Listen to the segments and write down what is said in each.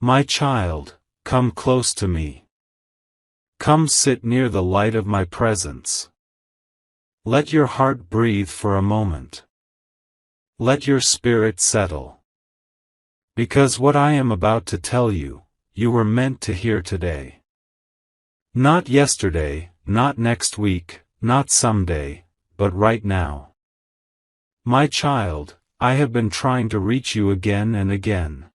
My child, come close to me. Come sit near the light of my presence. Let your heart breathe for a moment. Let your spirit settle. Because what I am about to tell you, you were meant to hear today. Not yesterday, not next week, not someday, but right now. My child, I have been trying to reach you again and again.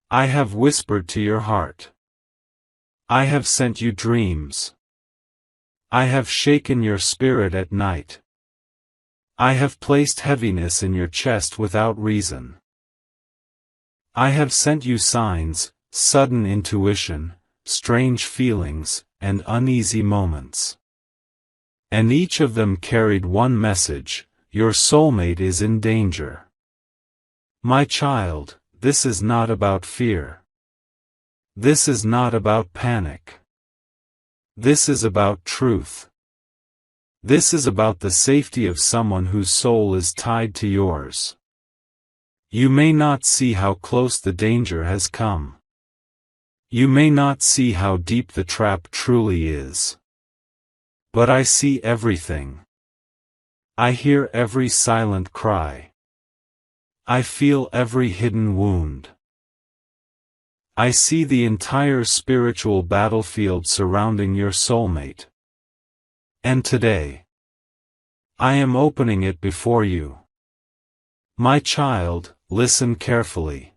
I have whispered to your heart. I have sent you dreams. I have shaken your spirit at night. I have placed heaviness in your chest without reason. I have sent you signs, sudden intuition, strange feelings, and uneasy moments. And each of them carried one message: your soulmate is in danger. My child, this is not about fear. This is not about panic. This is about truth. This is about the safety of someone whose soul is tied to yours. You may not see how close the danger has come. You may not see how deep the trap truly is. But I see everything. I hear every silent cry. I feel every hidden wound. I see the entire spiritual battlefield surrounding your soulmate. And today, I am opening it before you. My child, listen carefully.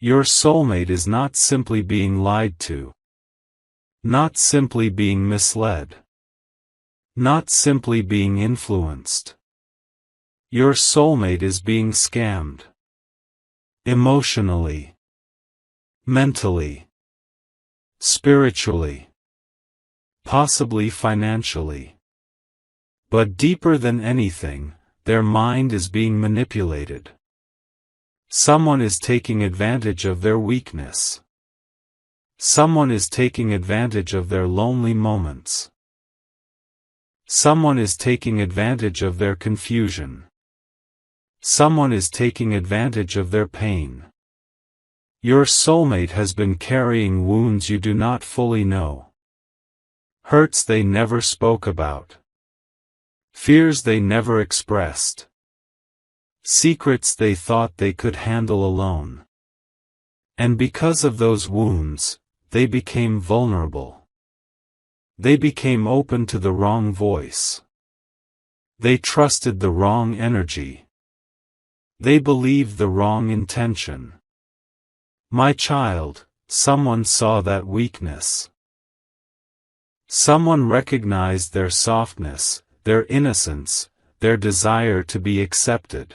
Your soulmate is not simply being lied to. Not simply being misled. Not simply being influenced. Your soulmate is being scammed. Emotionally. Mentally. Spiritually. Possibly financially. But deeper than anything, their mind is being manipulated. Someone is taking advantage of their weakness. Someone is taking advantage of their lonely moments. Someone is taking advantage of their confusion. Someone is taking advantage of their pain. Your soulmate has been carrying wounds you do not fully know. Hurts they never spoke about. Fears they never expressed. Secrets they thought they could handle alone. And because of those wounds, they became vulnerable. They became open to the wrong voice. They trusted the wrong energy. They believed the wrong intention. My child, someone saw that weakness. Someone recognized their softness, their innocence, their desire to be accepted.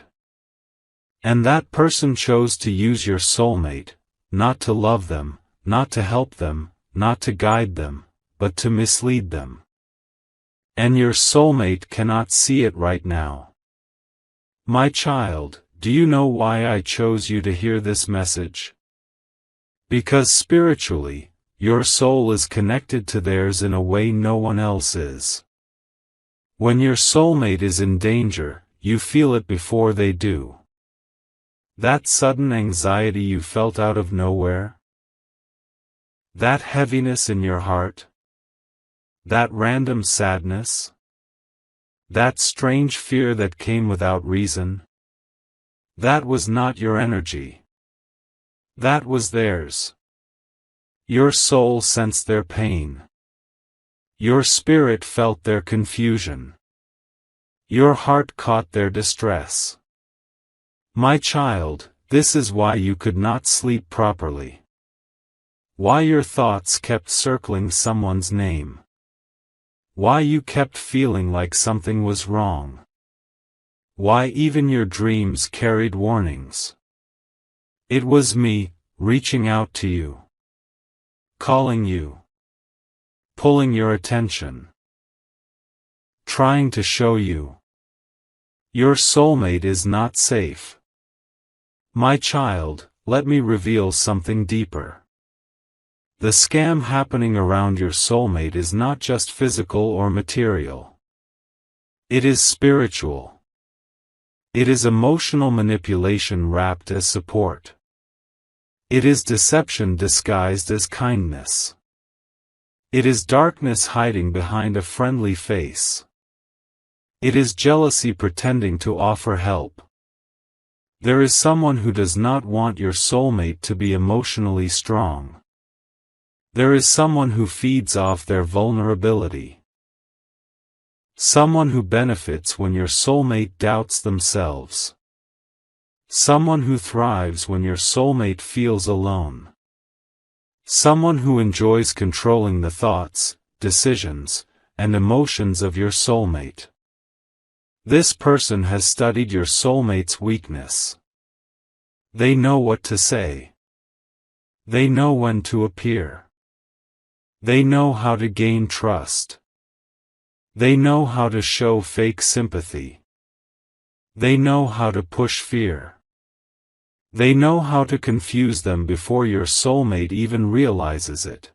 And that person chose to use your soulmate, not to love them, not to help them, not to guide them, but to mislead them. And your soulmate cannot see it right now. My child, do you know why I chose you to hear this message? Because spiritually, your soul is connected to theirs in a way no one else is. When your soulmate is in danger, you feel it before they do. That sudden anxiety you felt out of nowhere? That heaviness in your heart? That random sadness? That strange fear that came without reason? That was not your energy. That was theirs. Your soul sensed their pain. Your spirit felt their confusion. Your heart caught their distress. My child, this is why you could not sleep properly. Why your thoughts kept circling someone's name. Why you kept feeling like something was wrong. Why even your dreams carried warnings. It was me, reaching out to you. Calling you. Pulling your attention. Trying to show you. Your soulmate is not safe. My child, let me reveal something deeper. The scam happening around your soulmate is not just physical or material. It is spiritual. It is emotional manipulation wrapped as support. It is deception disguised as kindness. It is darkness hiding behind a friendly face. It is jealousy pretending to offer help. There is someone who does not want your soulmate to be emotionally strong. There is someone who feeds off their vulnerability. Someone who benefits when your soulmate doubts themselves. Someone who thrives when your soulmate feels alone. Someone who enjoys controlling the thoughts, decisions, and emotions of your soulmate. This person has studied your soulmate's weakness. They know what to say. They know when to appear. They know how to gain trust. They know how to show fake sympathy. They know how to push fear. They know how to confuse them before your soulmate even realizes it.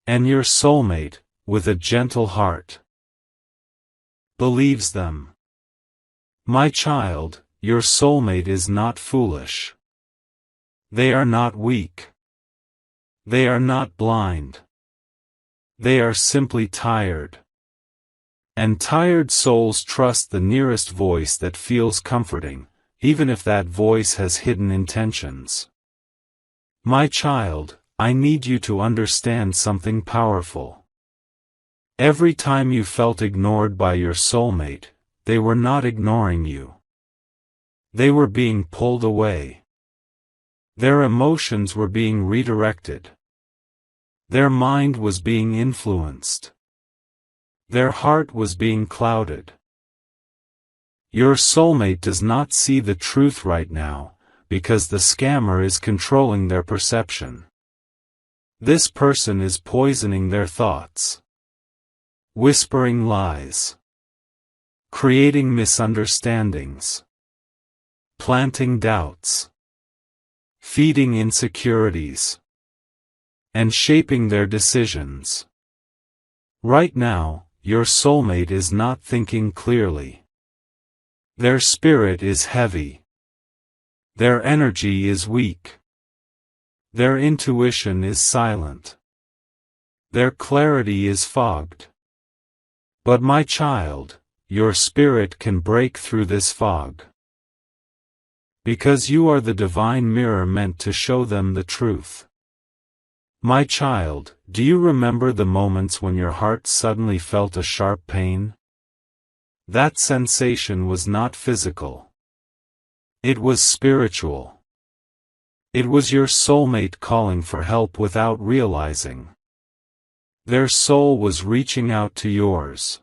And your soulmate, with a gentle heart, believes them. My child, your soulmate is not foolish. They are not weak. They are not blind. They are simply tired. And tired souls trust the nearest voice that feels comforting, even if that voice has hidden intentions. My child, I need you to understand something powerful. Every time you felt ignored by your soulmate, they were not ignoring you. They were being pulled away. Their emotions were being redirected. Their mind was being influenced. Their heart was being clouded. Your soulmate does not see the truth right now, because the scammer is controlling their perception. This person is poisoning their thoughts. Whispering lies. Creating misunderstandings. Planting doubts. Feeding insecurities. And shaping their decisions. Right now, your soulmate is not thinking clearly. Their spirit is heavy. Their energy is weak. Their intuition is silent. Their clarity is fogged. But my child, your spirit can break through this fog. Because you are the divine mirror meant to show them the truth. My child, do you remember the moments when your heart suddenly felt a sharp pain? That sensation was not physical. It was spiritual. It was your soulmate calling for help without realizing. Their soul was reaching out to yours.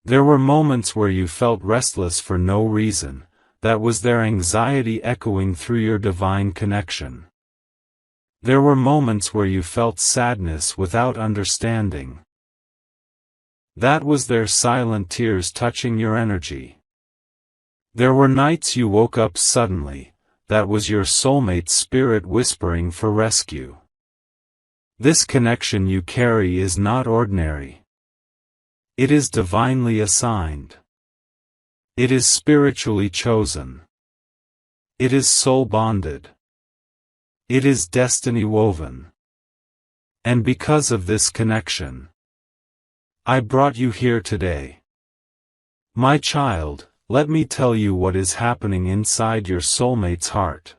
There were moments where you felt restless for no reason. That was their anxiety echoing through your divine connection. There were moments where you felt sadness without understanding. That was their silent tears touching your energy. There were nights you woke up suddenly. That was your soulmate's spirit whispering for rescue. This connection you carry is not ordinary. It is divinely assigned. It is spiritually chosen. It is soul bonded. It is destiny woven. And because of this connection, I brought you here today. My child, let me tell you what is happening inside your soulmate's heart.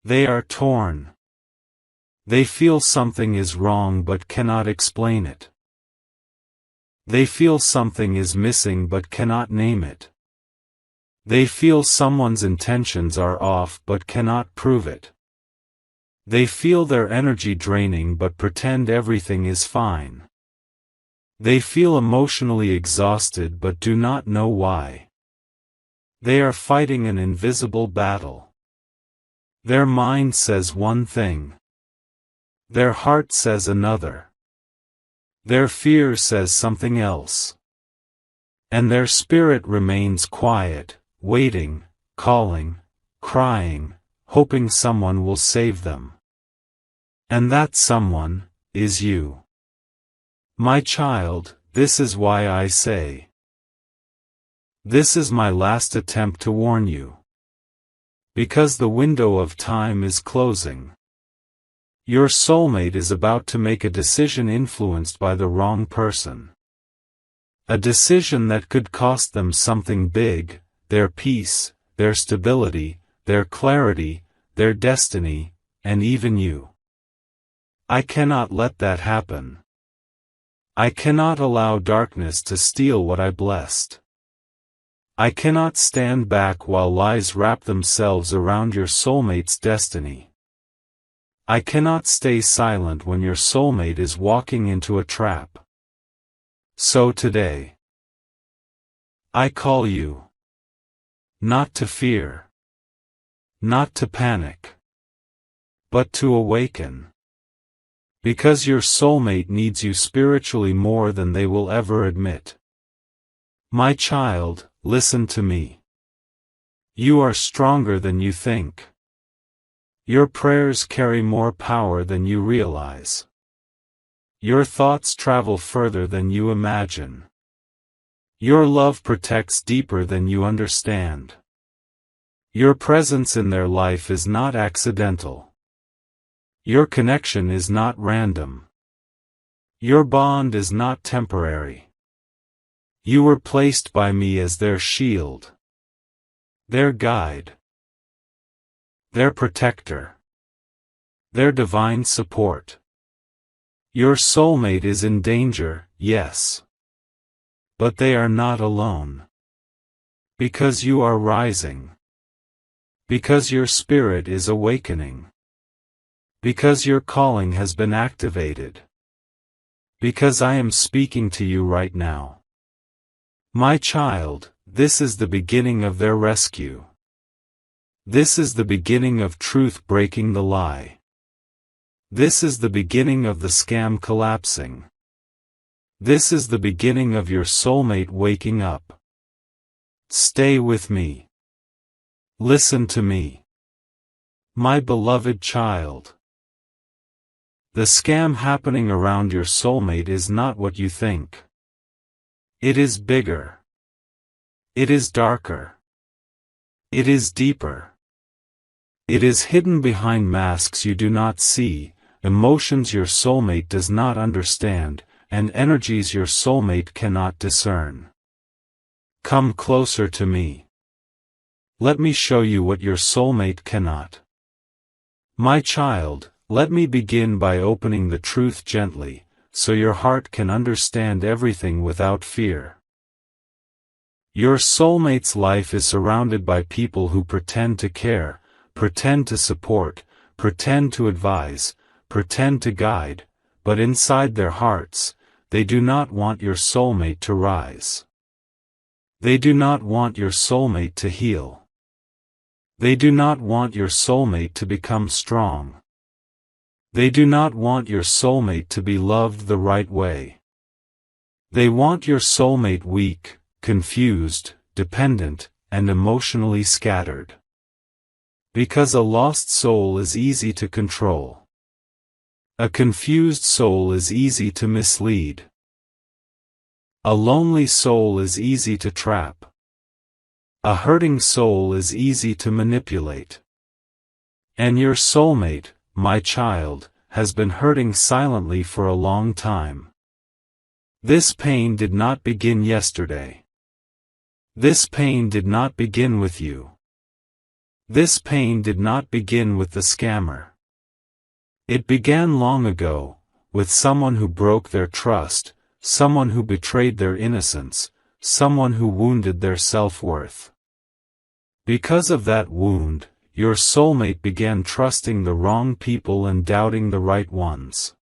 They are torn. They feel something is wrong but cannot explain it. They feel something is missing but cannot name it. They feel someone's intentions are off but cannot prove it. They feel their energy draining but pretend everything is fine. They feel emotionally exhausted but do not know why. They are fighting an invisible battle. Their mind says one thing. Their heart says another. Their fear says something else. And their spirit remains quiet, waiting, calling, crying, hoping someone will save them. And that someone is you. My child, this is why I say. This is my last attempt to warn you. Because the window of time is closing. Your soulmate is about to make a decision influenced by the wrong person. A decision that could cost them something big: their peace, their stability, their clarity, their destiny, and even you. I cannot let that happen. I cannot allow darkness to steal what I blessed. I cannot stand back while lies wrap themselves around your soulmate's destiny. I cannot stay silent when your soulmate is walking into a trap. So today, I call you. Not to fear. Not to panic. But to awaken. Because your soulmate needs you spiritually more than they will ever admit. My child, listen to me. You are stronger than you think. Your prayers carry more power than you realize. Your thoughts travel further than you imagine. Your love protects deeper than you understand. Your presence in their life is not accidental. Your connection is not random. Your bond is not temporary. You were placed by me as their shield, their guide, their protector, their divine support. Your soulmate is in danger, yes. But they are not alone. Because you are rising. Because your spirit is awakening. Because your calling has been activated. Because I am speaking to you right now. My child, this is the beginning of their rescue. This is the beginning of truth breaking the lie. This is the beginning of the scam collapsing. This is the beginning of your soulmate waking up. Stay with me. Listen to me. My beloved child. The scam happening around your soulmate is not what you think. It is bigger. It is darker. It is deeper. It is hidden behind masks you do not see, emotions your soulmate does not understand, and energies your soulmate cannot discern. Come closer to me. Let me show you what your soulmate cannot. My child, let me begin by opening the truth gently, so your heart can understand everything without fear. Your soulmate's life is surrounded by people who pretend to care, pretend to support, pretend to advise, pretend to guide, but inside their hearts, they do not want your soulmate to rise. They do not want your soulmate to heal. They do not want your soulmate to become strong. They do not want your soulmate to be loved the right way. They want your soulmate weak, confused, dependent, and emotionally scattered. Because a lost soul is easy to control. A confused soul is easy to mislead. A lonely soul is easy to trap. A hurting soul is easy to manipulate. And your soulmate, my child, has been hurting silently for a long time. This pain did not begin yesterday. This pain did not begin with you. This pain did not begin with the scammer. It began long ago, with someone who broke their trust, someone who betrayed their innocence, someone who wounded their self-worth. Because of that wound, your soulmate began trusting the wrong people and doubting the right ones.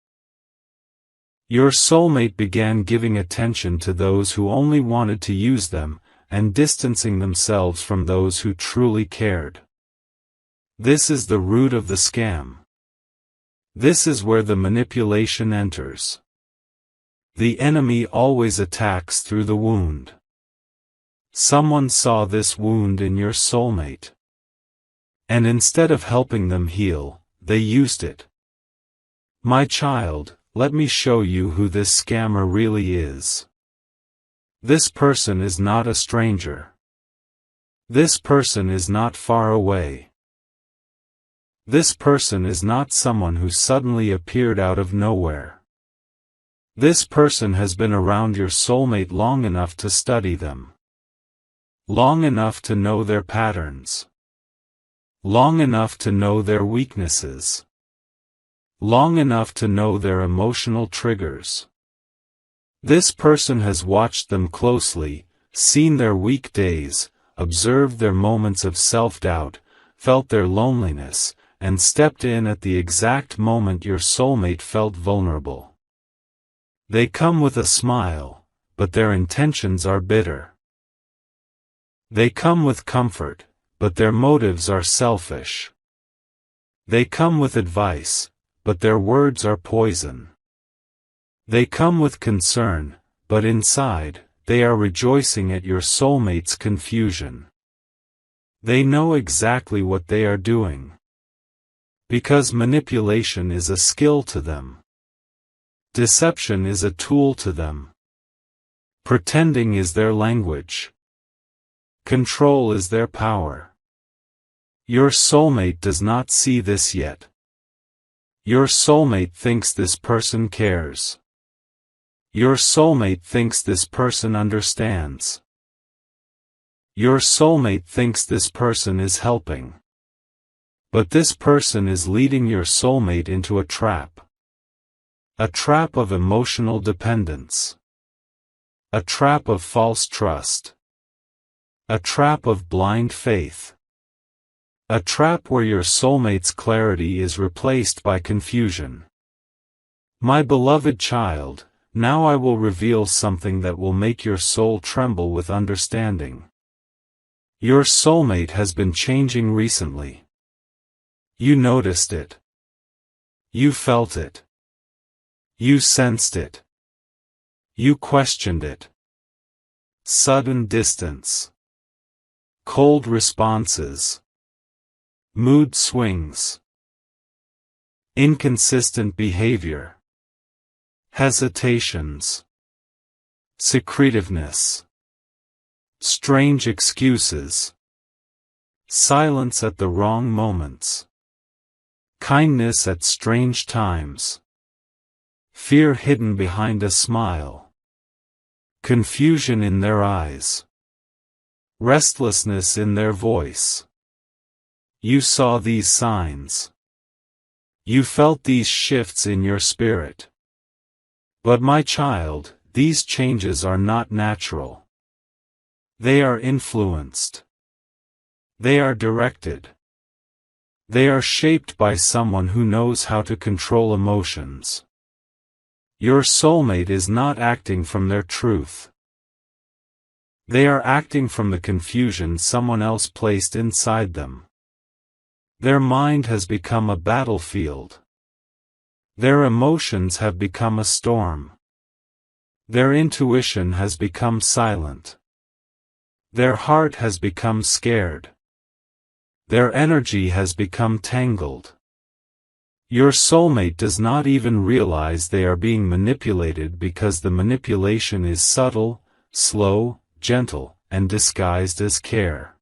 Your soulmate began giving attention to those who only wanted to use them, and distancing themselves from those who truly cared. This is the root of the scam. This is where the manipulation enters. The enemy always attacks through the wound. Someone saw this wound in your soulmate. And instead of helping them heal, they used it. My child, let me show you who this scammer really is. This person is not a stranger. This person is not far away. This person is not someone who suddenly appeared out of nowhere. This person has been around your soulmate long enough to study them. Long enough to know their patterns. Long enough to know their weaknesses. Long enough to know their emotional triggers. This person has watched them closely, seen their weak days, observed their moments of self-doubt, felt their loneliness, and stepped in at the exact moment your soulmate felt vulnerable. They come with a smile, but their intentions are bitter. They come with comfort, but their motives are selfish. They come with advice, but their words are poison. They come with concern, but inside, they are rejoicing at your soulmate's confusion. They know exactly what they are doing. Because manipulation is a skill to them. Deception is a tool to them. Pretending is their language. Control is their power. Your soulmate does not see this yet. Your soulmate thinks this person cares. Your soulmate thinks this person understands. Your soulmate thinks this person is helping. But this person is leading your soulmate into a trap. A trap of emotional dependence. A trap of false trust. A trap of blind faith. A trap where your soulmate's clarity is replaced by confusion. My beloved child, now I will reveal something that will make your soul tremble with understanding. Your soulmate has been changing recently. You noticed it. You felt it. You sensed it. You questioned it. Sudden distance. Cold responses. Mood swings. Inconsistent behavior. Hesitations. Secretiveness. Strange excuses. Silence at the wrong moments. Kindness at strange times. Fear hidden behind a smile. Confusion in their eyes. Restlessness in their voice. You saw these signs. You felt these shifts in your spirit. But my child, these changes are not natural. They are influenced. They are directed. They are shaped by someone who knows how to control emotions. Your soulmate is not acting from their truth. They are acting from the confusion someone else placed inside them. Their mind has become a battlefield. Their emotions have become a storm. Their intuition has become silent. Their heart has become scared. Their energy has become tangled. Your soulmate does not even realize they are being manipulated because the manipulation is subtle, slow, gentle, and disguised as care.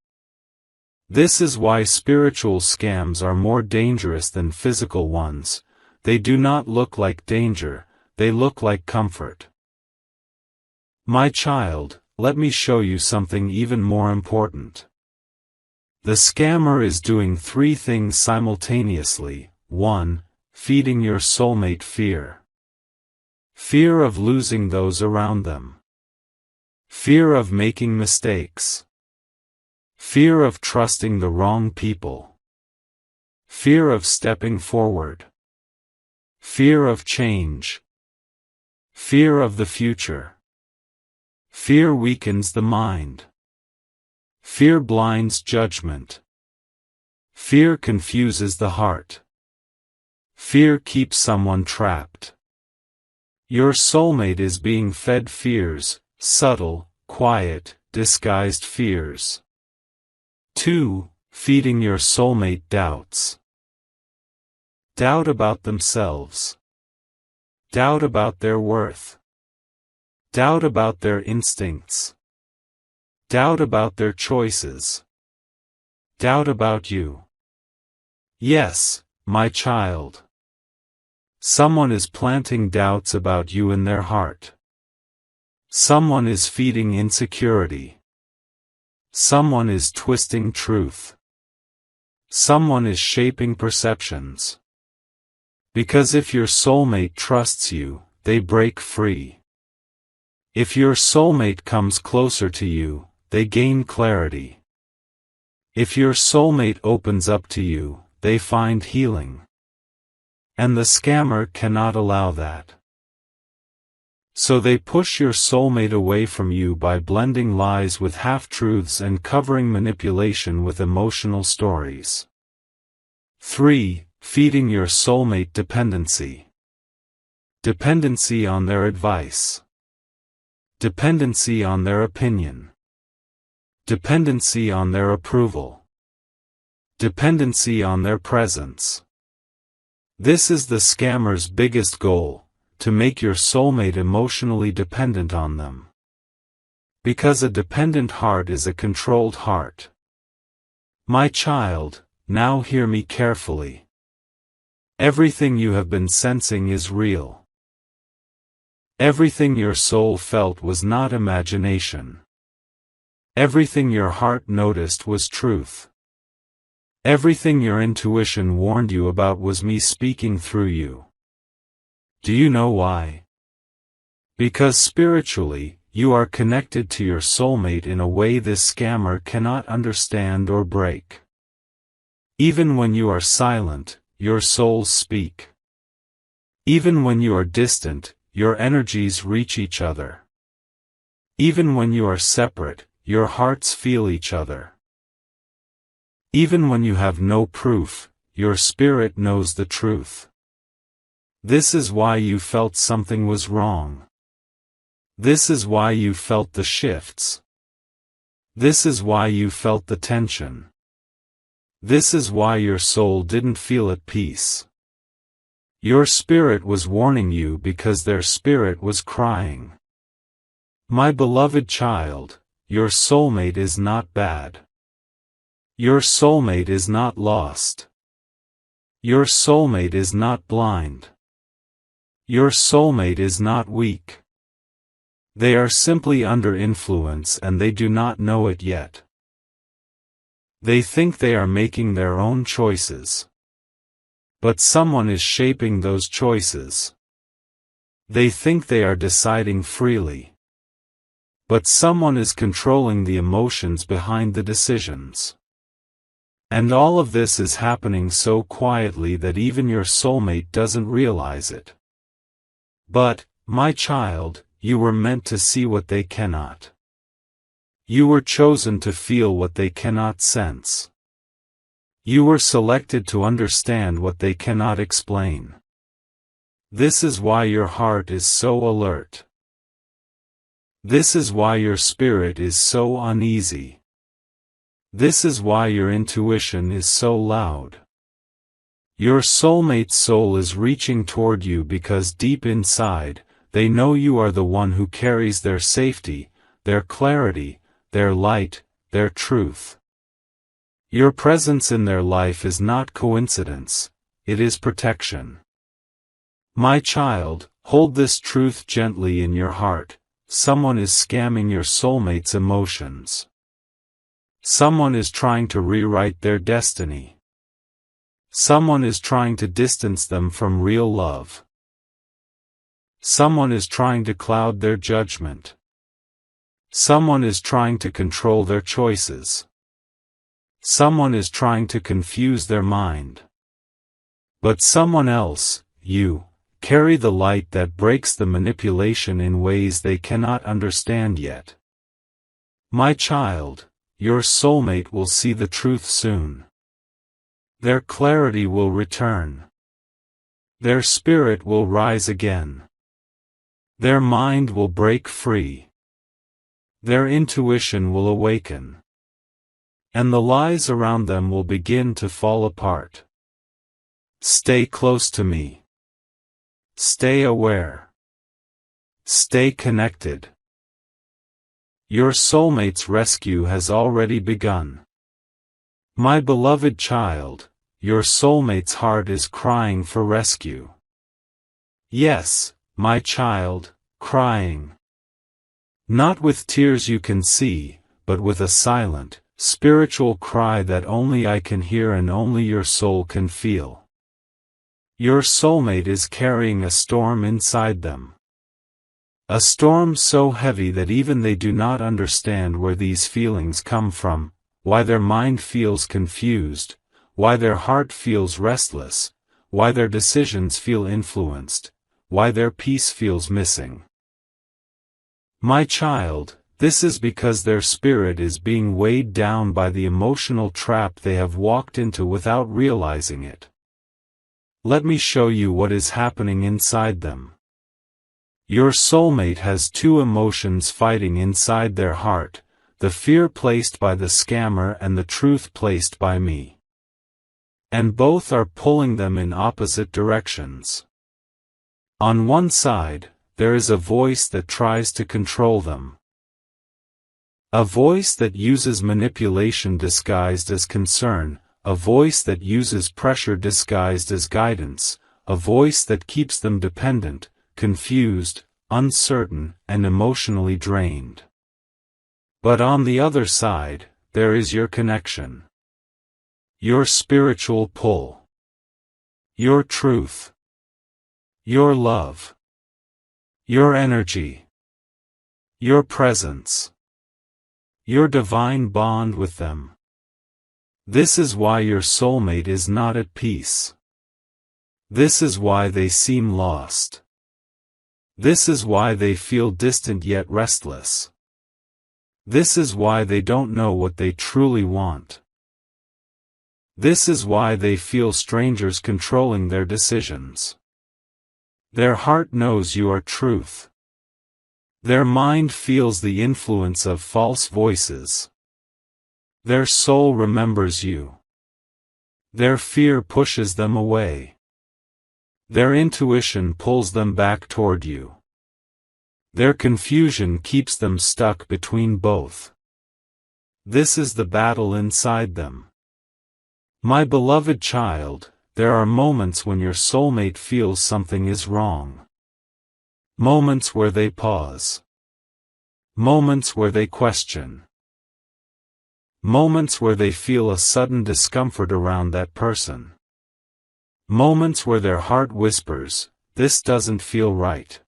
This is why spiritual scams are more dangerous than physical ones. They do not look like danger, they look like comfort. My child, let me show you something even more important. The scammer is doing three things simultaneously. 1. Feeding your soulmate fear. Fear of losing those around them. Fear of making mistakes. Fear of trusting the wrong people. Fear of stepping forward. Fear of change. Fear of the future. Fear weakens the mind. Fear blinds judgment. Fear confuses the heart. Fear keeps someone trapped. Your soulmate is being fed fears, subtle, quiet, disguised fears. 2. Feeding your soulmate doubts. Doubt about themselves. Doubt about their worth. Doubt about their instincts. Doubt about their choices. Doubt about you. Yes, my child. Someone is planting doubts about you in their heart. Someone is feeding insecurity. Someone is twisting truth. Someone is shaping perceptions. Because if your soulmate trusts you, they break free. If your soulmate comes closer to you, they gain clarity. If your soulmate opens up to you, they find healing. And the scammer cannot allow that. So they push your soulmate away from you by blending lies with half-truths and covering manipulation with emotional stories. 3. Feeding your soulmate dependency. Dependency on their advice. Dependency on their opinion. Dependency on their approval. Dependency on their presence. This is the scammer's biggest goal, to make your soulmate emotionally dependent on them. Because a dependent heart is a controlled heart. My child, now hear me carefully. Everything you have been sensing is real. Everything your soul felt was not imagination. Everything your heart noticed was truth. Everything your intuition warned you about was me speaking through you. Do you know why? Because spiritually, you are connected to your soulmate in a way this scammer cannot understand or break. Even when you are silent, your souls speak. Even when you are distant, your energies reach each other. Even when you are separate, your hearts feel each other. Even when you have no proof, your spirit knows the truth. This is why you felt something was wrong. This is why you felt the shifts. This is why you felt the tension. This is why your soul didn't feel at peace. Your spirit was warning you because their spirit was crying. My beloved child, your soulmate is not bad. Your soulmate is not lost. Your soulmate is not blind. Your soulmate is not weak. They are simply under influence and they do not know it yet. They think they are making their own choices. But someone is shaping those choices. They think they are deciding freely. But someone is controlling the emotions behind the decisions. And all of this is happening so quietly that even your soulmate doesn't realize it. But, my child, you were meant to see what they cannot. You were chosen to feel what they cannot sense. You were selected to understand what they cannot explain. This is why your heart is so alert. This is why your spirit is so uneasy. This is why your intuition is so loud. Your soulmate's soul is reaching toward you because deep inside, they know you are the one who carries their safety, their clarity, their light, their truth. Your presence in their life is not coincidence, it is protection. My child, hold this truth gently in your heart. Someone is scamming your soulmate's emotions. Someone is trying to rewrite their destiny. Someone is trying to distance them from real love. Someone is trying to cloud their judgment. Someone is trying to control their choices. Someone is trying to confuse their mind. But someone else, you, carry the light that breaks the manipulation in ways they cannot understand yet. My child, your soulmate will see the truth soon. Their clarity will return. Their spirit will rise again. Their mind will break free. Their intuition will awaken. And the lies around them will begin to fall apart. Stay close to me. Stay aware. Stay connected. Your soulmate's rescue has already begun. My beloved child, your soulmate's heart is crying for rescue. Yes, my child, crying. Not with tears you can see, but with a silent, spiritual cry that only I can hear and only your soul can feel. Your soulmate is carrying a storm inside them. A storm so heavy that even they do not understand where these feelings come from, why their mind feels confused, why their heart feels restless, why their decisions feel influenced, why their peace feels missing. My child, this is because their spirit is being weighed down by the emotional trap they have walked into without realizing it. Let me show you what is happening inside them. Your soulmate has two emotions fighting inside their heart, the fear placed by the scammer and the truth placed by me. And both are pulling them in opposite directions. On one side, there is a voice that tries to control them. A voice that uses manipulation disguised as concern, a voice that uses pressure disguised as guidance, a voice that keeps them dependent, confused, uncertain, and emotionally drained. But on the other side, there is your connection. Your spiritual pull. Your truth. Your love. Your energy. Your presence. Your divine bond with them. This is why your soulmate is not at peace. This is why they seem lost. This is why they feel distant yet restless. This is why they don't know what they truly want. This is why they feel strangers controlling their decisions. Their heart knows you are truth. Their mind feels the influence of false voices. Their soul remembers you. Their fear pushes them away. Their intuition pulls them back toward you. Their confusion keeps them stuck between both. This is the battle inside them. My beloved child, there are moments when your soulmate feels something is wrong. Moments where they pause. Moments where they question. Moments where they feel a sudden discomfort around that person. Moments where their heart whispers, "This doesn't feel right."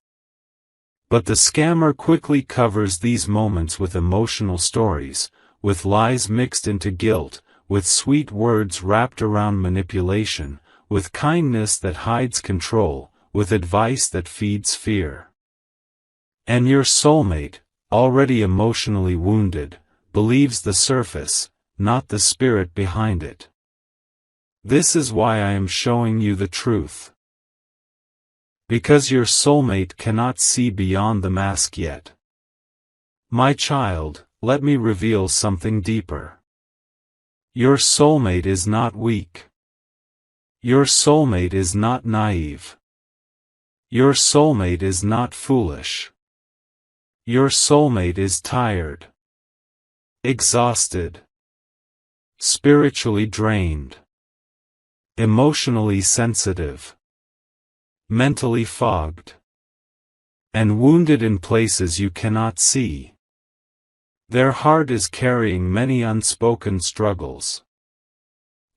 But the scammer quickly covers these moments with emotional stories, with lies mixed into guilt, with sweet words wrapped around manipulation, with kindness that hides control, with advice that feeds fear. And your soulmate, already emotionally wounded, believes the surface, not the spirit behind it. This is why I am showing you the truth. Because your soulmate cannot see beyond the mask yet. My child, let me reveal something deeper. Your soulmate is not weak. Your soulmate is not naive. Your soulmate is not foolish. Your soulmate is tired. Exhausted. Spiritually drained. Emotionally sensitive. Mentally fogged. And wounded in places you cannot see. Their heart is carrying many unspoken struggles.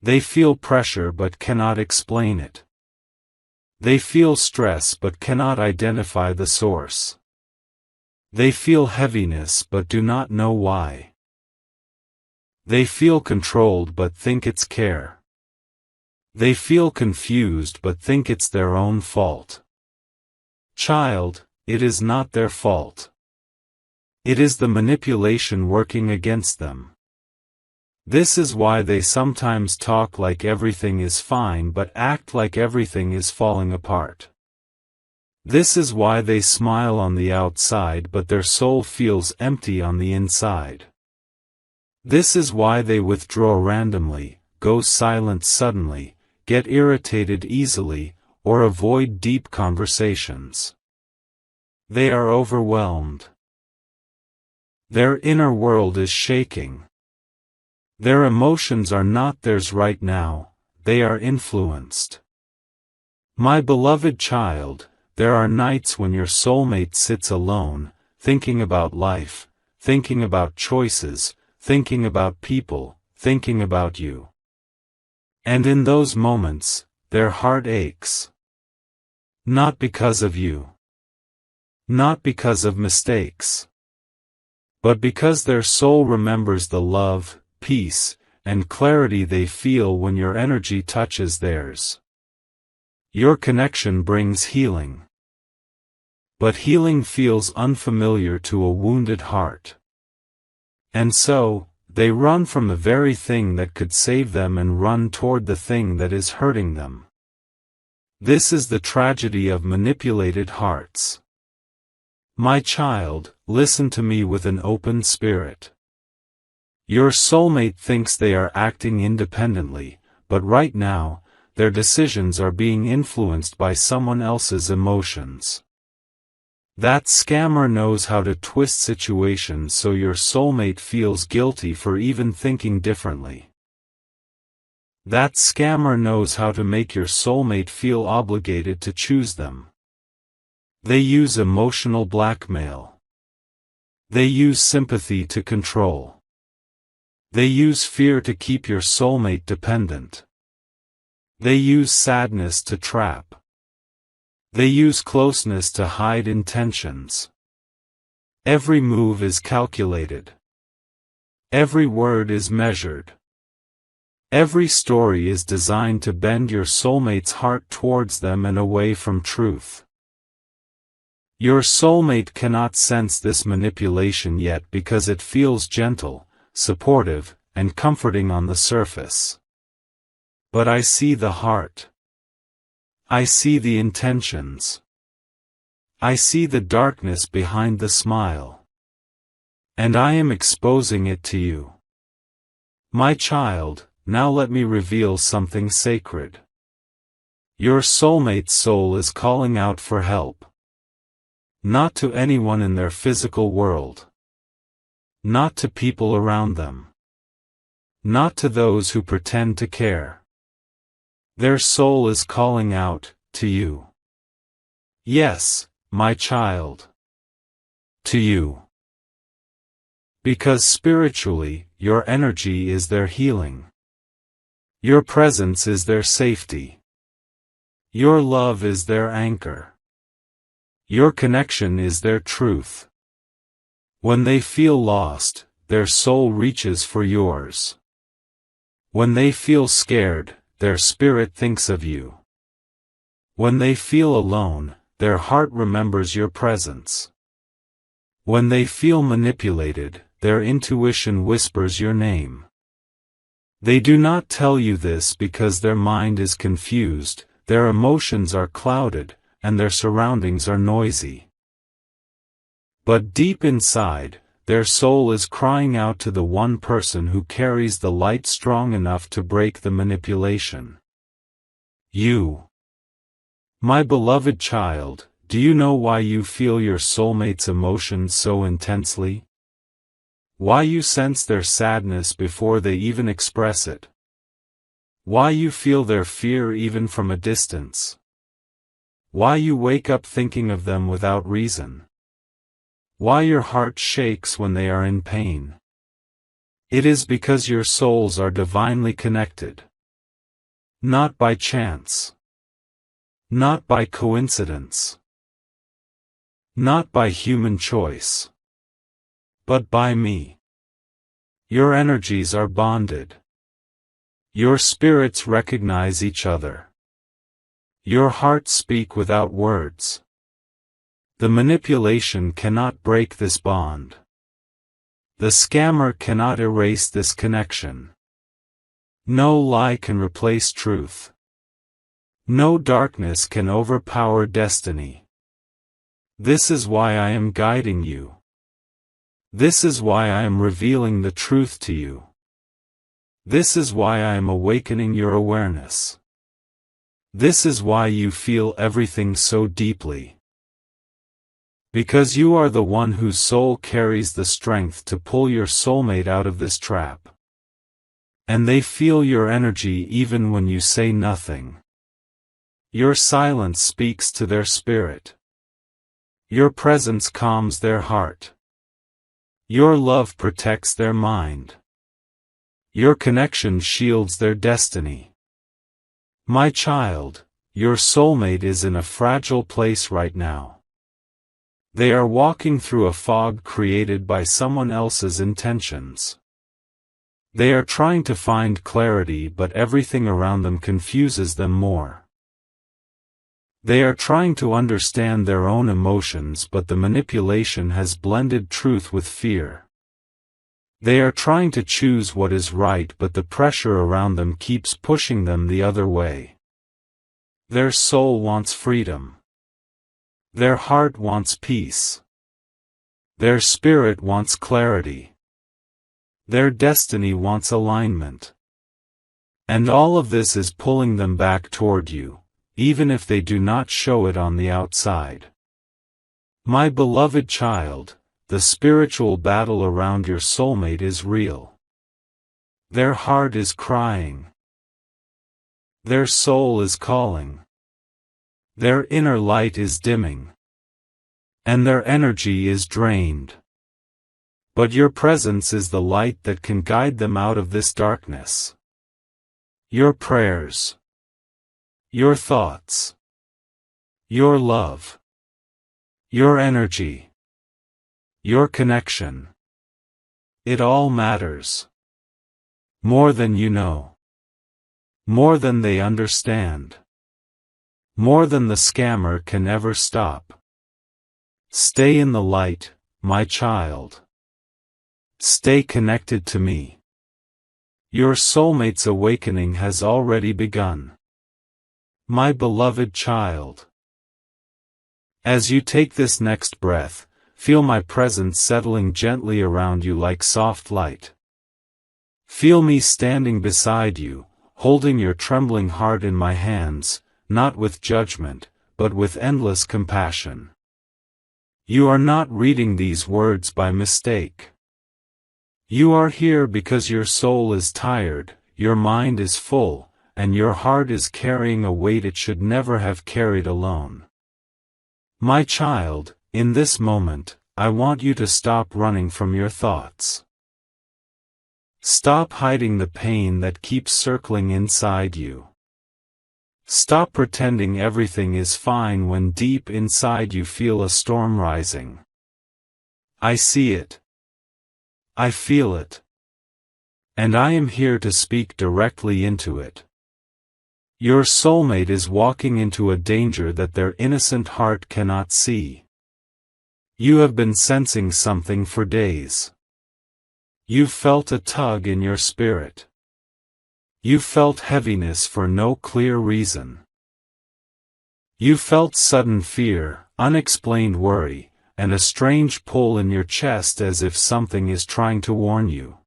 They feel pressure but cannot explain it. They feel stress but cannot identify the source. They feel heaviness but do not know why. They feel controlled but think it's care. They feel confused but think it's their own fault. Child, it is not their fault. It is the manipulation working against them. This is why they sometimes talk like everything is fine but act like everything is falling apart. This is why they smile on the outside but their soul feels empty on the inside. This is why they withdraw randomly, go silent suddenly, get irritated easily, or avoid deep conversations. They are overwhelmed. Their inner world is shaking. Their emotions are not theirs right now, they are influenced. My beloved child, there are nights when your soulmate sits alone, thinking about life, thinking about choices, thinking about people, thinking about you. And in those moments, their heart aches. Not because of you. Not because of mistakes. But because their soul remembers the love, peace, and clarity they feel when your energy touches theirs. Your connection brings healing. But healing feels unfamiliar to a wounded heart. And so, they run from the very thing that could save them and run toward the thing that is hurting them. This is the tragedy of manipulated hearts. My child, listen to me with an open spirit. Your soulmate thinks they are acting independently, but right now, their decisions are being influenced by someone else's emotions. That scammer knows how to twist situations so your soulmate feels guilty for even thinking differently. That scammer knows how to make your soulmate feel obligated to choose them. They use emotional blackmail. They use sympathy to control. They use fear to keep your soulmate dependent. They use sadness to trap. They use closeness to hide intentions. Every move is calculated. Every word is measured. Every story is designed to bend your soulmate's heart towards them and away from truth. Your soulmate cannot sense this manipulation yet because it feels gentle, supportive, and comforting on the surface. But I see the heart. I see the intentions. I see the darkness behind the smile. And I am exposing it to you. My child, now let me reveal something sacred. Your soulmate's soul is calling out for help. Not to anyone in their physical world. Not to people around them. Not to those who pretend to care. Their soul is calling out, to you. Yes, my child. To you. Because spiritually, your energy is their healing. Your presence is their safety. Your love is their anchor. Your connection is their truth. When they feel lost, their soul reaches for yours. When they feel scared, their spirit thinks of you. When they feel alone, their heart remembers your presence. When they feel manipulated, their intuition whispers your name. They do not tell you this because their mind is confused, their emotions are clouded, and their surroundings are noisy. But deep inside, their soul is crying out to the one person who carries the light strong enough to break the manipulation. You. My beloved child, do you know why you feel your soulmate's emotions so intensely? Why you sense their sadness before they even express it? Why you feel their fear even from a distance? Why you wake up thinking of them without reason? Why your heart shakes when they are in pain? It is because your souls are divinely connected. Not by chance. Not by coincidence. Not by human choice. But by me. Your energies are bonded. Your spirits recognize each other. Your hearts speak without words. The manipulation cannot break this bond. The scammer cannot erase this connection. No lie can replace truth. No darkness can overpower destiny. This is why I am guiding you. This is why I am revealing the truth to you. This is why I am awakening your awareness. This is why you feel everything so deeply. Because you are the one whose soul carries the strength to pull your soulmate out of this trap. And they feel your energy even when you say nothing. Your silence speaks to their spirit. Your presence calms their heart. Your love protects their mind. Your connection shields their destiny. My child, your soulmate is in a fragile place right now. They are walking through a fog created by someone else's intentions. They are trying to find clarity, but everything around them confuses them more. They are trying to understand their own emotions, but the manipulation has blended truth with fear. They are trying to choose what is right, but the pressure around them keeps pushing them the other way. Their soul wants freedom. Their heart wants peace. Their spirit wants clarity. Their destiny wants alignment. And all of this is pulling them back toward you, even if they do not show it on the outside. My beloved child, the spiritual battle around your soulmate is real. Their heart is crying. Their soul is calling. Their inner light is dimming. And their energy is drained. But your presence is the light that can guide them out of this darkness. Your prayers. Your thoughts. Your love. Your energy. Your connection. It all matters. More than you know. More than they understand. More than the scammer can ever stop. Stay in the light, my child. Stay connected to me. Your soulmate's awakening has already begun. My beloved child. As you take this next breath, feel my presence settling gently around you like soft light. Feel me standing beside you, holding your trembling heart in my hands, not with judgment, but with endless compassion. You are not reading these words by mistake. You are here because your soul is tired, your mind is full, and your heart is carrying a weight it should never have carried alone. My child, in this moment, I want you to stop running from your thoughts. Stop hiding the pain that keeps circling inside you. Stop pretending everything is fine when deep inside you feel a storm rising. I see it. I feel it. And I am here to speak directly into it. Your soulmate is walking into a danger that their innocent heart cannot see. You have been sensing something for days. You felt a tug in your spirit. You felt heaviness for no clear reason. You felt sudden fear, unexplained worry, and a strange pull in your chest as if something is trying to warn you.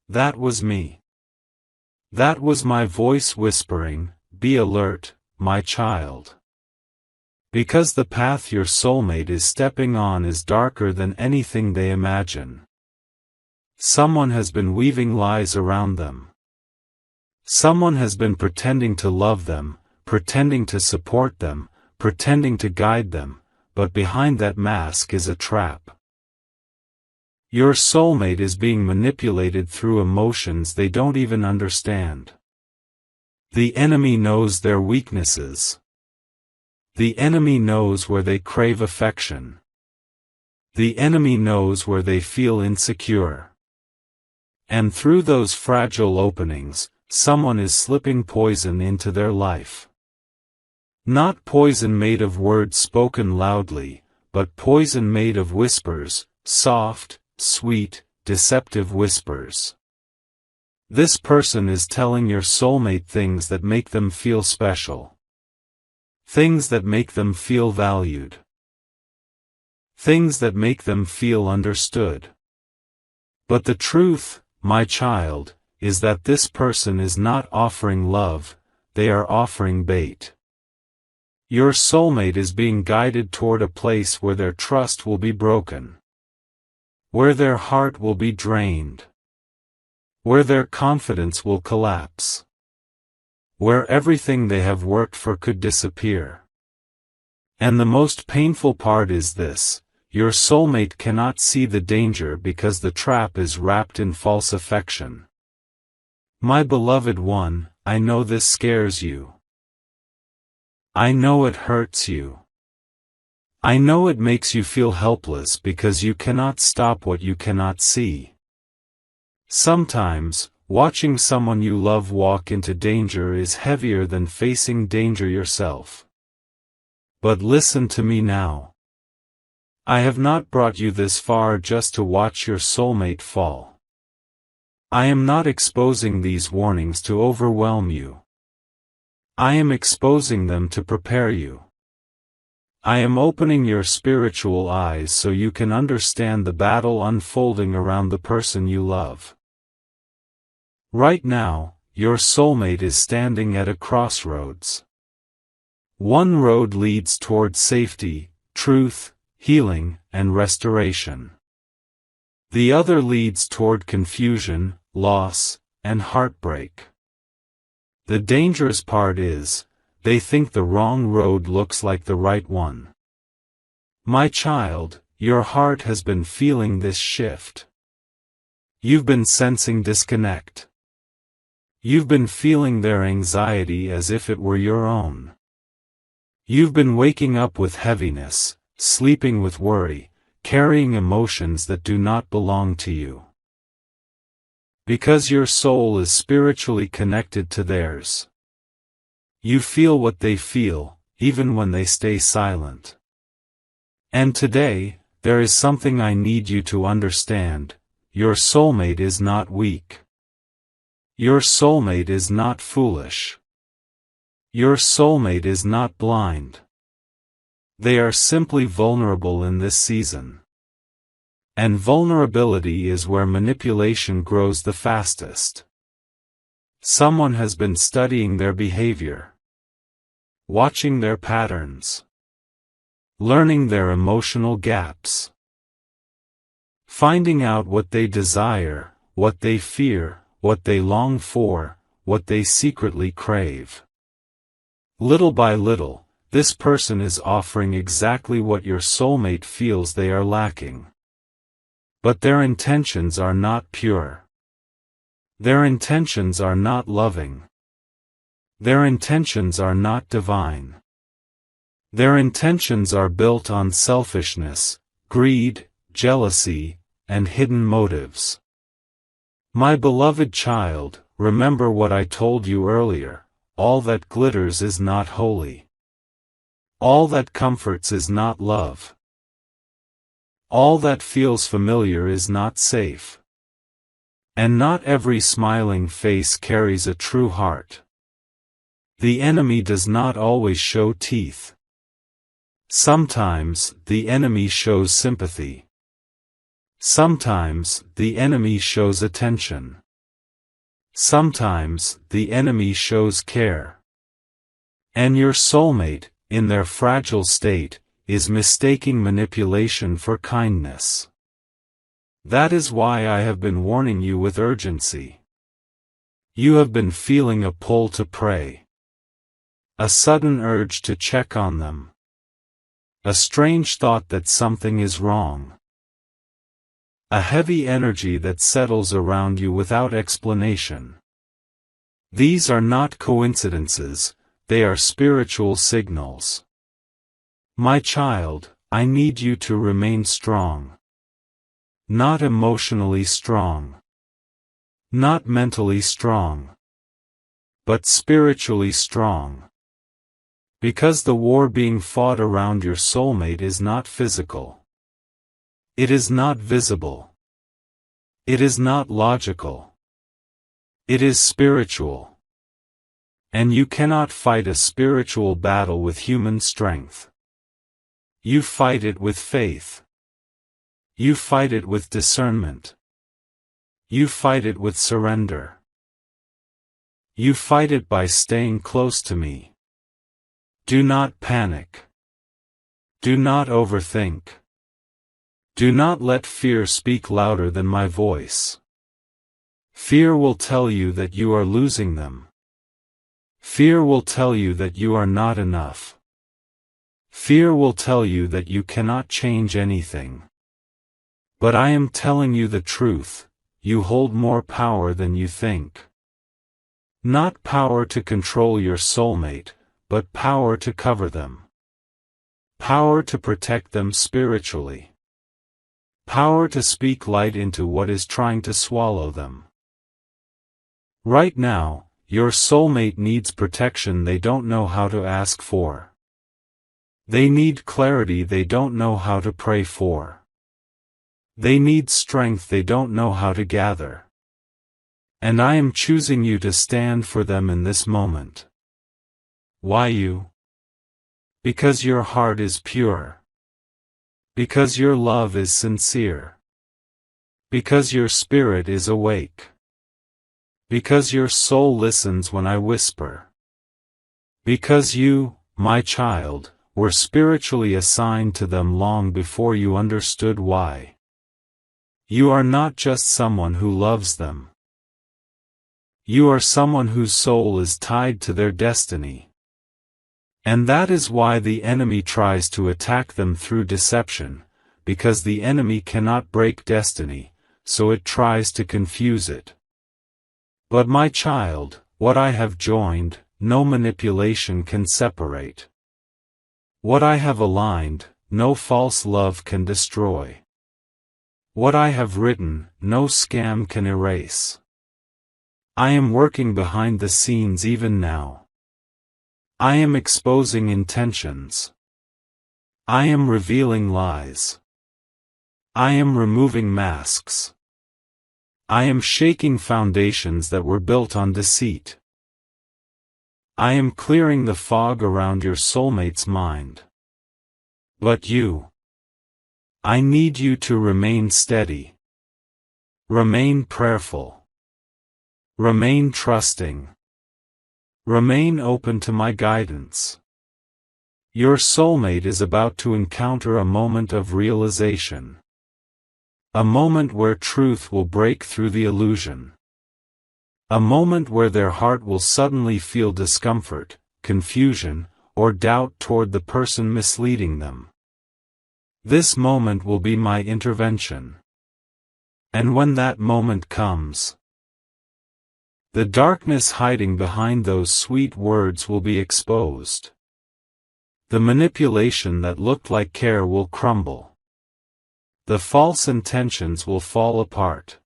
That was me. That was my voice whispering, "Be alert, my child." Because the path your soulmate is stepping on is darker than anything they imagine. Someone has been weaving lies around them. Someone has been pretending to love them, pretending to support them, pretending to guide them, but behind that mask is a trap. Your soulmate is being manipulated through emotions they don't even understand. The enemy knows their weaknesses. The enemy knows where they crave affection. The enemy knows where they feel insecure. And through those fragile openings, someone is slipping poison into their life. Not poison made of words spoken loudly, but poison made of whispers, soft, sweet, deceptive whispers. This person is telling your soulmate things that make them feel special. Things that make them feel valued. Things that make them feel understood. But the truth, my child, is that this person is not offering love, they are offering bait. Your soulmate is being guided toward a place where their trust will be broken. Where their heart will be drained. where their confidence will collapse, where everything they have worked for could disappear. And the most painful part is this: your soulmate cannot see the danger because the trap is wrapped in false affection. My beloved one, I know this scares you. I know it hurts you. I know it makes you feel helpless because you cannot stop what you cannot see. Sometimes, watching someone you love walk into danger is heavier than facing danger yourself. But listen to me now. I have not brought you this far just to watch your soulmate fall. I am not exposing these warnings to overwhelm you. I am exposing them to prepare you. I am opening your spiritual eyes so you can understand the battle unfolding around the person you love. Right now, your soulmate is standing at a crossroads. One road leads toward safety, truth, healing, and restoration. The other leads toward confusion, loss, and heartbreak. The dangerous part is, they think the wrong road looks like the right one. My child, your heart has been feeling this shift. You've been sensing disconnect. You've been feeling their anxiety as if it were your own. You've been waking up with heaviness, sleeping with worry, carrying emotions that do not belong to you. Because your soul is spiritually connected to theirs. You feel what they feel, even when they stay silent. And today, there is something I need you to understand: your soulmate is not weak. Your soulmate is not foolish. Your soulmate is not blind. They are simply vulnerable in this season. And vulnerability is where manipulation grows the fastest. Someone has been studying their behavior, watching their patterns, learning their emotional gaps, finding out what they desire, what they fear, what they long for, what they secretly crave. Little by little, this person is offering exactly what your soulmate feels they are lacking. But their intentions are not pure. Their intentions are not loving. Their intentions are not divine. Their intentions are built on selfishness, greed, jealousy, and hidden motives. My beloved child, remember what I told you earlier: all that glitters is not holy. All that comforts is not love. All that feels familiar is not safe. And not every smiling face carries a true heart. The enemy does not always show teeth. Sometimes, the enemy shows sympathy. Sometimes, the enemy shows attention. Sometimes, the enemy shows care. And your soulmate, in their fragile state, is mistaking manipulation for kindness. That is why I have been warning you with urgency. You have been feeling a pull to pray. A sudden urge to check on them. A strange thought that something is wrong. A heavy energy that settles around you without explanation. These are not coincidences, they are spiritual signals. My child, I need you to remain strong. Not emotionally strong. Not mentally strong. But spiritually strong. Because the war being fought around your soulmate is not physical. It is not visible. It is not logical. It is spiritual. And you cannot fight a spiritual battle with human strength. You fight it with faith. You fight it with discernment. You fight it with surrender. You fight it by staying close to me. Do not panic. Do not overthink. Do not let fear speak louder than my voice. Fear will tell you that you are losing them. Fear will tell you that you are not enough. Fear will tell you that you cannot change anything. But I am telling you the truth, you hold more power than you think. Not power to control your soulmate, but power to cover them. Power to protect them spiritually. Power to speak light into what is trying to swallow them. Right now, your soulmate needs protection they don't know how to ask for. They need clarity they don't know how to pray for. They need strength they don't know how to gather. And I am choosing you to stand for them in this moment. Why you? Because your heart is pure. Because your love is sincere. Because your spirit is awake. Because your soul listens when I whisper. Because you, my child, were spiritually assigned to them long before you understood why. You are not just someone who loves them. You are someone whose soul is tied to their destiny. And that is why the enemy tries to attack them through deception, because the enemy cannot break destiny, so it tries to confuse it. But my child, what I have joined, no manipulation can separate. What I have aligned, no false love can destroy. What I have written, no scam can erase. I am working behind the scenes even now. I am exposing intentions. I am revealing lies. I am removing masks. I am shaking foundations that were built on deceit. I am clearing the fog around your soulmate's mind. But you, I need you to remain steady. Remain prayerful. Remain trusting. Remain open to my guidance. Your soulmate is about to encounter a moment of realization. A moment where truth will break through the illusion. A moment where their heart will suddenly feel discomfort, confusion, or doubt toward the person misleading them. This moment will be my intervention. And when that moment comes, the darkness hiding behind those sweet words will be exposed. The manipulation that looked like care will crumble. The false intentions will fall apart.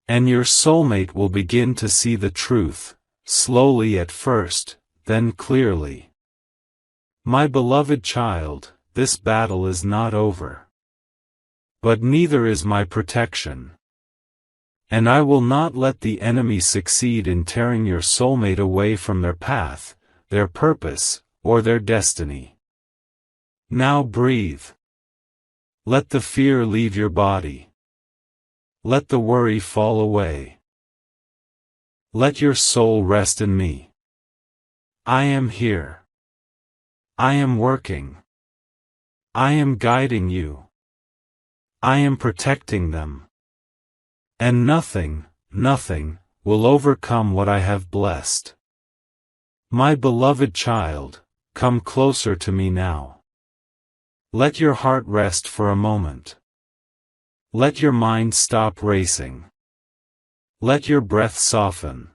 And your soulmate will begin to see the truth, slowly at first, then clearly. My beloved child, this battle is not over. But neither is my protection. And I will not let the enemy succeed in tearing your soulmate away from their path, their purpose, or their destiny. Now breathe. Let the fear leave your body. Let the worry fall away. Let your soul rest in me. I am here. I am working. I am guiding you. I am protecting them. And nothing, nothing, will overcome what I have blessed. My beloved child, come closer to me now. Let your heart rest for a moment. Let your mind stop racing. Let your breath soften.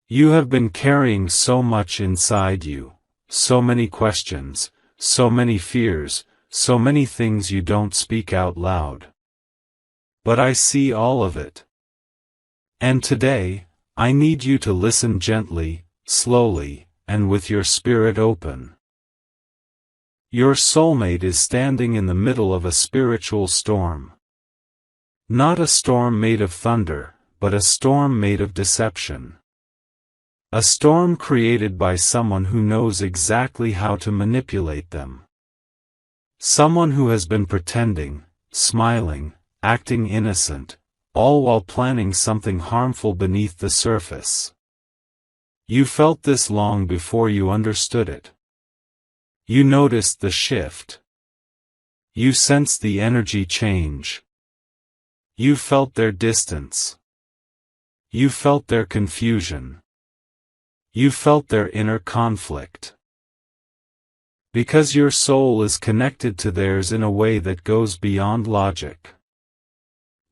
You have been carrying so much inside you, so many questions, so many fears, so many things you don't speak out loud. But I see all of it. And today, I need you to listen gently, slowly, and with your spirit open. Your soulmate is standing in the middle of a spiritual storm. Not a storm made of thunder, but a storm made of deception. A storm created by someone who knows exactly how to manipulate them. Someone who has been pretending, smiling, acting innocent, all while planning something harmful beneath the surface. You felt this long before you understood it. You noticed the shift. You sensed the energy change. You felt their distance. You felt their confusion. You felt their inner conflict. Because your soul is connected to theirs in a way that goes beyond logic.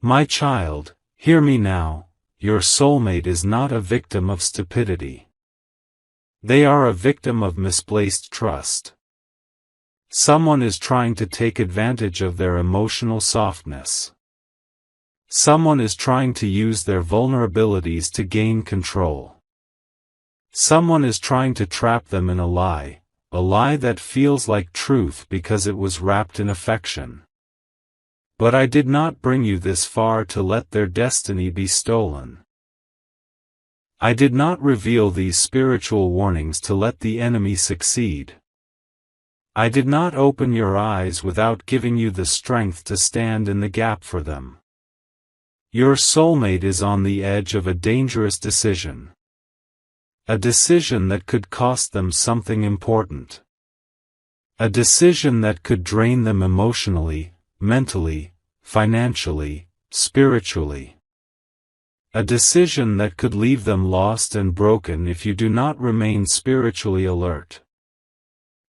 My child, hear me now, your soulmate is not a victim of stupidity. They are a victim of misplaced trust. Someone is trying to take advantage of their emotional softness. Someone is trying to use their vulnerabilities to gain control. Someone is trying to trap them in a lie that feels like truth because it was wrapped in affection. But I did not bring you this far to let their destiny be stolen. I did not reveal these spiritual warnings to let the enemy succeed. I did not open your eyes without giving you the strength to stand in the gap for them. Your soulmate is on the edge of a dangerous decision. A decision that could cost them something important. A decision that could drain them emotionally, mentally, financially, spiritually. A decision that could leave them lost and broken if you do not remain spiritually alert.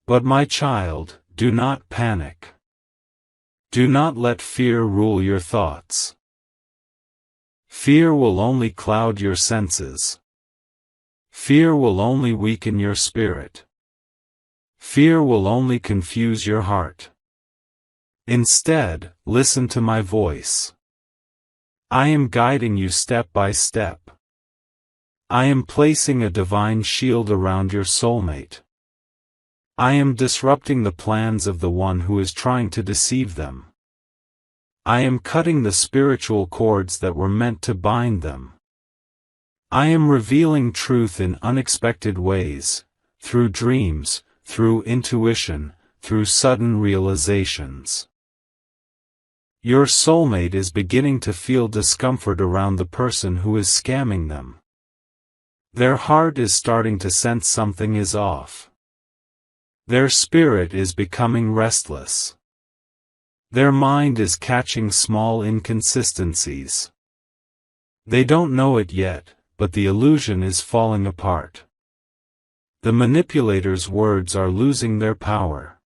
But my child, do not panic. Do not let fear rule your thoughts. Fear will only cloud your senses. Fear will only weaken your spirit. Fear will only confuse your heart. Instead, listen to my voice. I am guiding you step by step. I am placing a divine shield around your soulmate. I am disrupting the plans of the one who is trying to deceive them. I am cutting the spiritual cords that were meant to bind them. I am revealing truth in unexpected ways, through dreams, through intuition, through sudden realizations. Your soulmate is beginning to feel discomfort around the person who is scamming them. Their heart is starting to sense something is off. Their spirit is becoming restless. Their mind is catching small inconsistencies. They don't know it yet, but the illusion is falling apart. The manipulator's words are losing their power.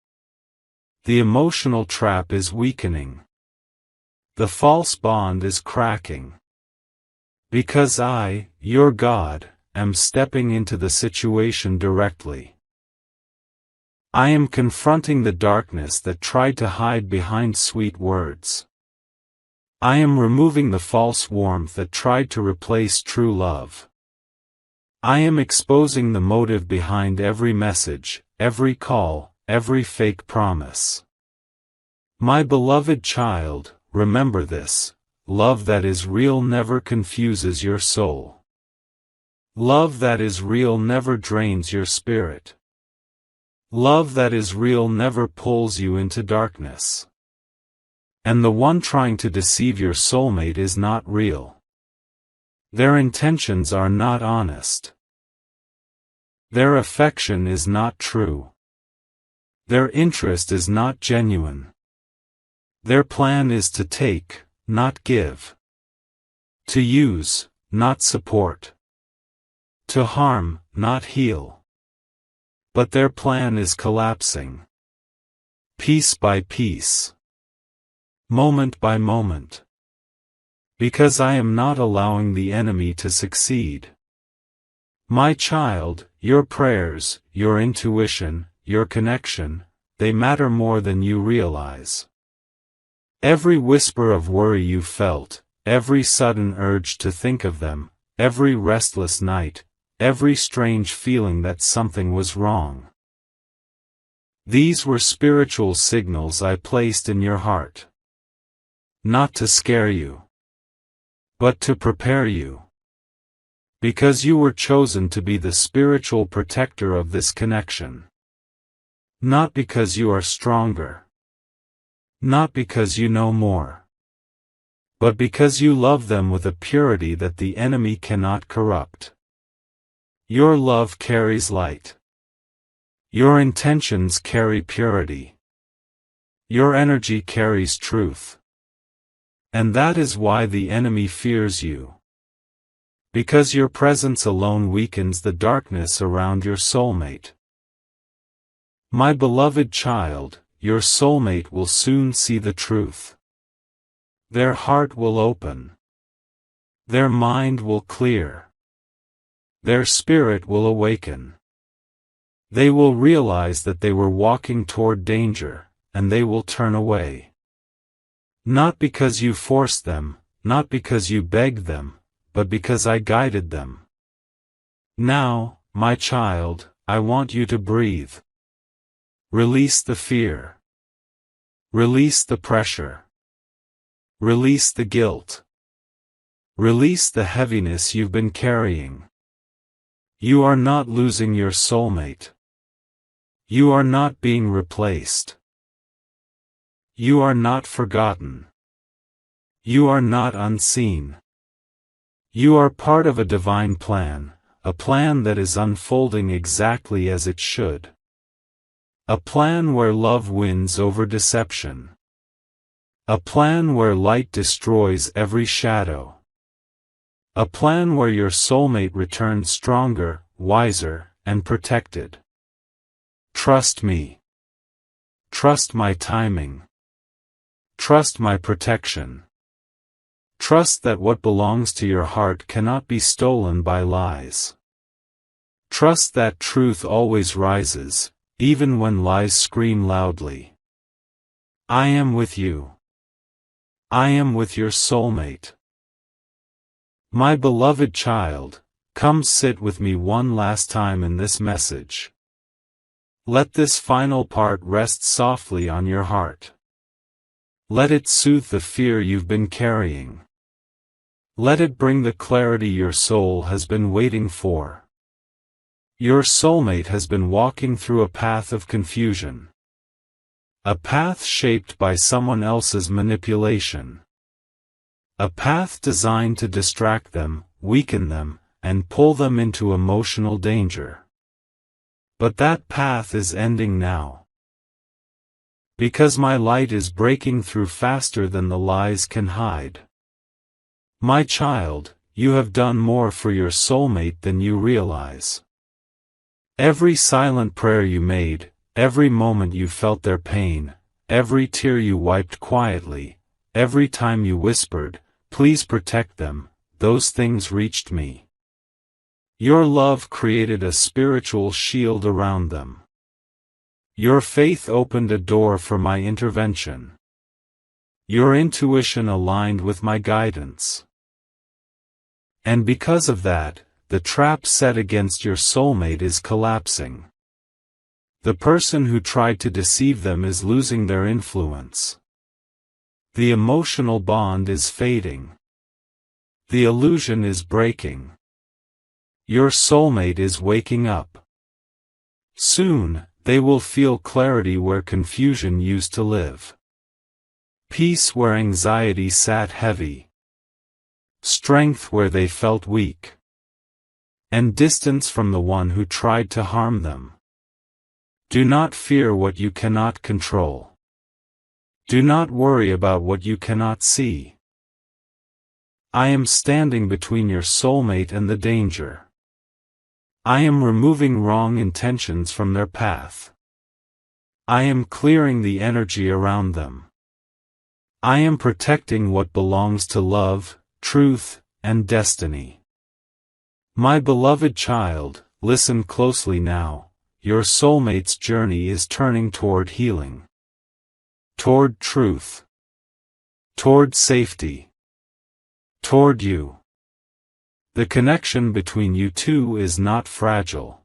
The emotional trap is weakening. The false bond is cracking. Because I, your God, am stepping into the situation directly. I am confronting the darkness that tried to hide behind sweet words. I am removing the false warmth that tried to replace true love. I am exposing the motive behind every message, every call, every fake promise. My beloved child, remember this: love that is real never confuses your soul. Love that is real never drains your spirit. Love that is real never pulls you into darkness. And the one trying to deceive your soulmate is not real. Their intentions are not honest. Their affection is not true. Their interest is not genuine. Their plan is to take, not give. To use, not support. To harm, not heal. But their plan is collapsing. Piece by piece. Moment by moment. Because I am not allowing the enemy to succeed. My child, your prayers, your intuition, your connection, they matter more than you realize. Every whisper of worry you felt, every sudden urge to think of them, every restless night, every strange feeling that something was wrong. These were spiritual signals I placed in your heart. Not to scare you, but to prepare you. Because you were chosen to be the spiritual protector of this connection. Not because you are stronger. Not because you know more. But because you love them with a purity that the enemy cannot corrupt. Your love carries light. Your intentions carry purity. Your energy carries truth. And that is why the enemy fears you. Because your presence alone weakens the darkness around your soulmate. My beloved child, your soulmate will soon see the truth. Their heart will open. Their mind will clear. Their spirit will awaken. They will realize that they were walking toward danger, and they will turn away. Not because you forced them, not because you begged them, but because I guided them. Now, my child, I want you to breathe. Release the fear. Release the pressure. Release the guilt. Release the heaviness you've been carrying. You are not losing your soulmate. You are not being replaced. You are not forgotten. You are not unseen. You are part of a divine plan, a plan that is unfolding exactly as it should. A plan where love wins over deception. A plan where light destroys every shadow. A plan where your soulmate returns stronger, wiser, and protected. Trust me. Trust my timing. Trust my protection. Trust that what belongs to your heart cannot be stolen by lies. Trust that truth always rises, even when lies scream loudly. I am with you. I am with your soulmate. My beloved child, come sit with me one last time in this message. Let this final part rest softly on your heart. Let it soothe the fear you've been carrying. Let it bring the clarity your soul has been waiting for. Your soulmate has been walking through a path of confusion. A path shaped by someone else's manipulation. A path designed to distract them, weaken them, and pull them into emotional danger. But that path is ending now. Because my light is breaking through faster than the lies can hide. My child, you have done more for your soulmate than you realize. Every silent prayer you made, every moment you felt their pain, every tear you wiped quietly, every time you whispered, "Please protect them," those things reached me. Your love created a spiritual shield around them. Your faith opened a door for my intervention. Your intuition aligned with my guidance. And because of that, the trap set against your soulmate is collapsing. The person who tried to deceive them is losing their influence. The emotional bond is fading. The illusion is breaking. Your soulmate is waking up. Soon, they will feel clarity where confusion used to live. Peace where anxiety sat heavy. Strength where they felt weak. And distance from the one who tried to harm them. Do not fear what you cannot control. Do not worry about what you cannot see. I am standing between your soulmate and the danger. I am removing wrong intentions from their path. I am clearing the energy around them. I am protecting what belongs to love, truth, and destiny. My beloved child, listen closely now. Your soulmate's journey is turning toward healing. Toward truth. Toward safety. Toward you. The connection between you two is not fragile.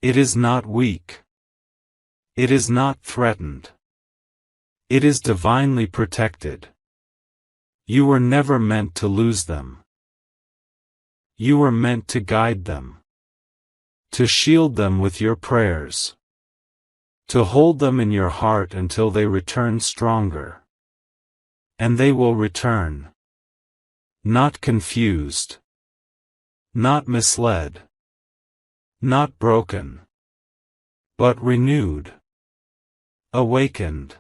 It is not weak. It is not threatened. It is divinely protected. You were never meant to lose them. You were meant to guide them. To shield them with your prayers. To hold them in your heart until they return stronger. And they will return. Not confused. Not misled. Not broken. But renewed. Awakened.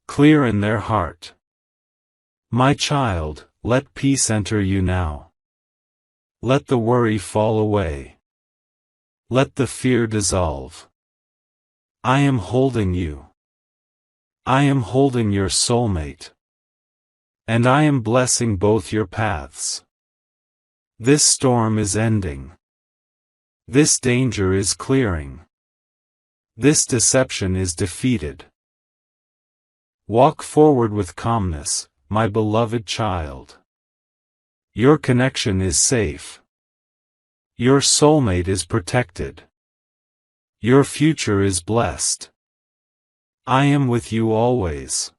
Clear in their heart. My child, let peace enter you now. Let the worry fall away. Let the fear dissolve. I am holding you. I am holding your soulmate. And I am blessing both your paths. This storm is ending. This danger is clearing. This deception is defeated. Walk forward with calmness, my beloved child. Your connection is safe. Your soulmate is protected. Your future is blessed. I am with you always.